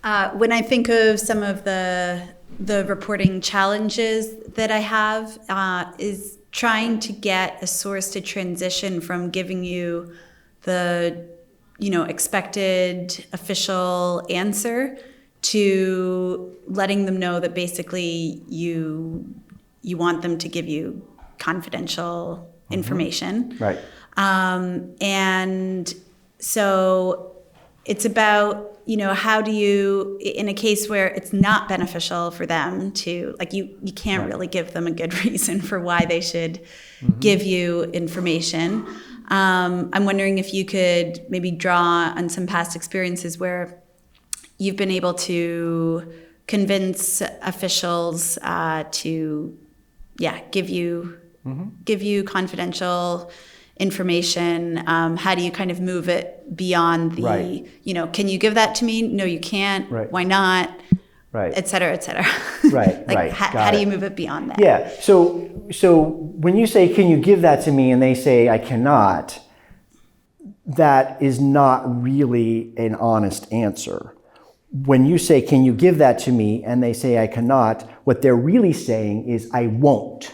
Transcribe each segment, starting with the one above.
When I think of some of the reporting challenges that I have, is trying to get a source to transition from giving you the, expected official answer to letting them know that basically you want them to give you confidential information. Right. And so it's about, how do you, in a case where it's not beneficial for them to, you can't really give them a good reason for why they should give you information. I'm wondering if you could maybe draw on some past experiences where you've been able to convince officials to, give you confidential information. How do you kind of move it beyond the, Right. Can you give that to me? No, you can't. Right. Why not? Right. Et cetera, et cetera. Right, right. How do you move it beyond that? Yeah. So when you say, can you give that to me? And they say, I cannot, that is not really an honest answer. When you say, can you give that to me? And they say, I cannot, what they're really saying is, I won't.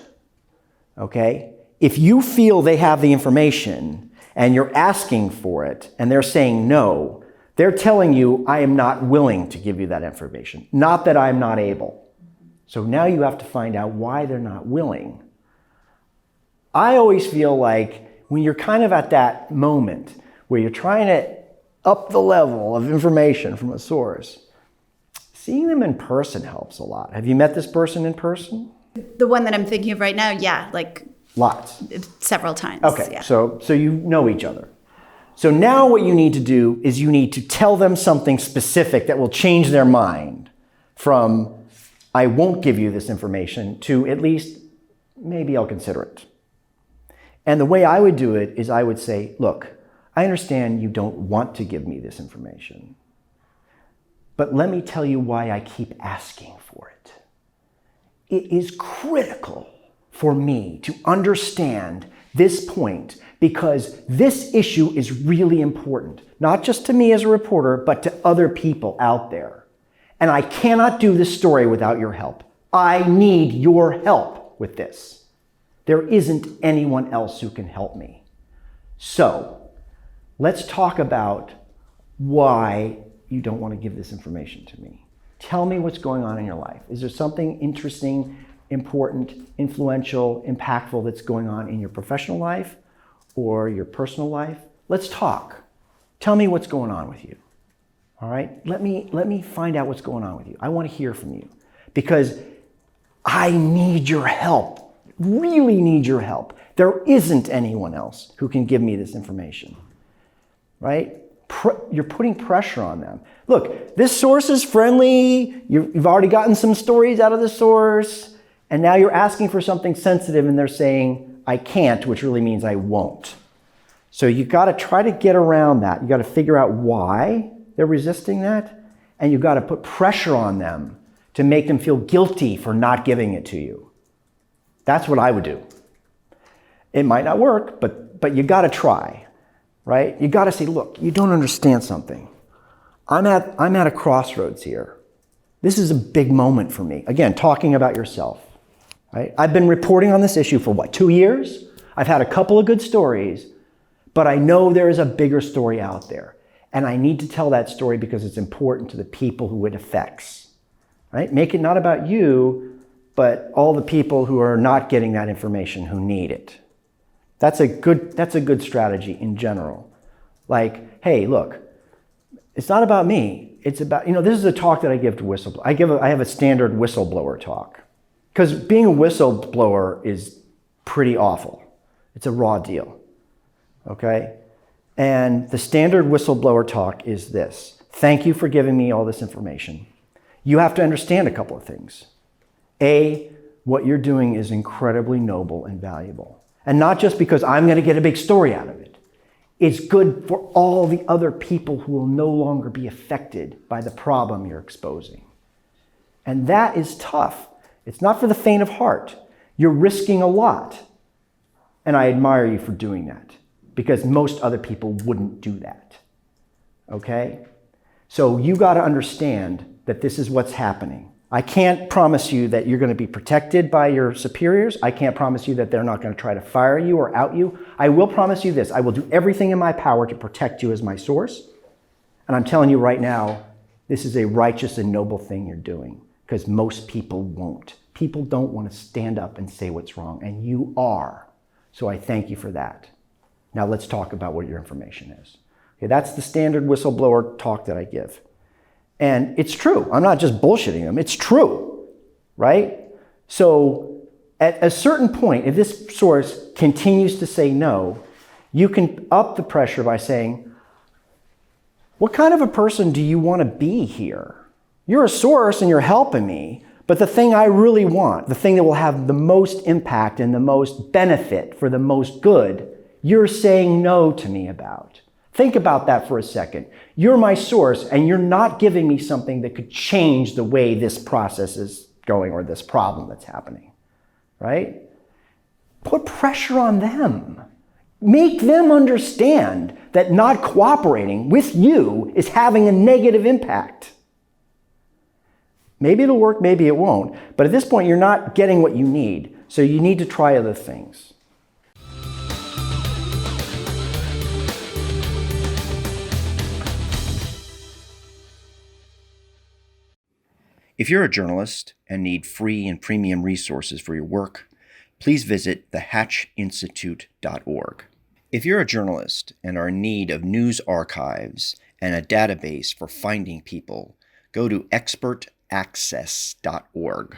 Okay? If you feel they have the information and you're asking for it and they're saying no, they're telling you, I am not willing to give you that information, not that I'm not able. So now you have to find out why they're not willing. I always feel like when you're kind of at that moment where you're trying to up the level of information from a source, seeing them in person helps a lot. Have you met this person in person? The one that I'm thinking of right now, yeah, Lots. several times. Okay, yeah. so you know each other. So now what you need to do is you need to tell them something specific that will change their mind from, I won't give you this information, to at least, maybe I'll consider it. And the way I would do it is I would say, look, I understand you don't want to give me this information, but let me tell you why I keep asking for it. It is critical for me to understand this point because this issue is really important, not just to me as a reporter, but to other people out there. And I cannot do this story without your help. I need your help with this. There isn't anyone else who can help me. So let's talk about why you don't want to give this information to me. Tell me what's going on in your life. Is there something interesting, important, influential, impactful that's going on in your professional life or your personal life? Let's talk. Tell me what's going on with you. All right? Let me find out what's going on with you. I want to hear from you because I need your help. Really need your help. There isn't anyone else who can give me this information. Right? You're putting pressure on them. Look, this source is friendly. You've already gotten some stories out of the source. And now you're asking for something sensitive and they're saying, I can't, which really means I won't. So you got to try to get around that. You got to figure out why they're resisting that. And you got to put pressure on them to make them feel guilty for not giving it to you. That's what I would do. It might not work, but you got to try, right? You got to say, look, you don't understand something. I'm at a crossroads here. This is a big moment for me. Again, talking about yourself. Right? I've been reporting on this issue for 2 years? I've had a couple of good stories, but I know there is a bigger story out there. And I need to tell that story because it's important to the people who it affects. Right? Make it not about you, but all the people who are not getting that information who need it. That's a good strategy in general. Like, hey, look, it's not about me. It's about, this is a talk that I give to whistleblowers. I have a standard whistleblower talk. Because being a whistleblower is pretty awful. It's a raw deal, okay? And the standard whistleblower talk is this. Thank you for giving me all this information. You have to understand a couple of things. A, what you're doing is incredibly noble and valuable. And not just because I'm going to get a big story out of it. It's good for all the other people who will no longer be affected by the problem you're exposing. And that is tough. It's not for the faint of heart. You're risking a lot. And I admire you for doing that because most other people wouldn't do that. Okay? So you got to understand that this is what's happening. I can't promise you that you're going to be protected by your superiors. I can't promise you that they're not going to try to fire you or out you. I will promise you this. I will do everything in my power to protect you as my source. And I'm telling you right now, this is a righteous and noble thing you're doing, because most people won't. People don't want to stand up and say what's wrong, and you are. So I thank you for that. Now let's talk about what your information is. Okay, that's the standard whistleblower talk that I give. And it's true. I'm not just bullshitting them. It's true, right? So at a certain point, if this source continues to say no, you can up the pressure by saying, what kind of a person do you want to be here? You're a source and you're helping me, but the thing I really want, the thing that will have the most impact and the most benefit for the most good, you're saying no to me about. Think about that for a second. You're my source, and you're not giving me something that could change the way this process is going or this problem that's happening, right? Put pressure on them. Make them understand that not cooperating with you is having a negative impact. Maybe it'll work, maybe it won't. But at this point, you're not getting what you need, so you need to try other things. If you're a journalist and need free and premium resources for your work, please visit thehatchinstitute.org. If you're a journalist and are in need of news archives and a database for finding people, go to expertaccess.org.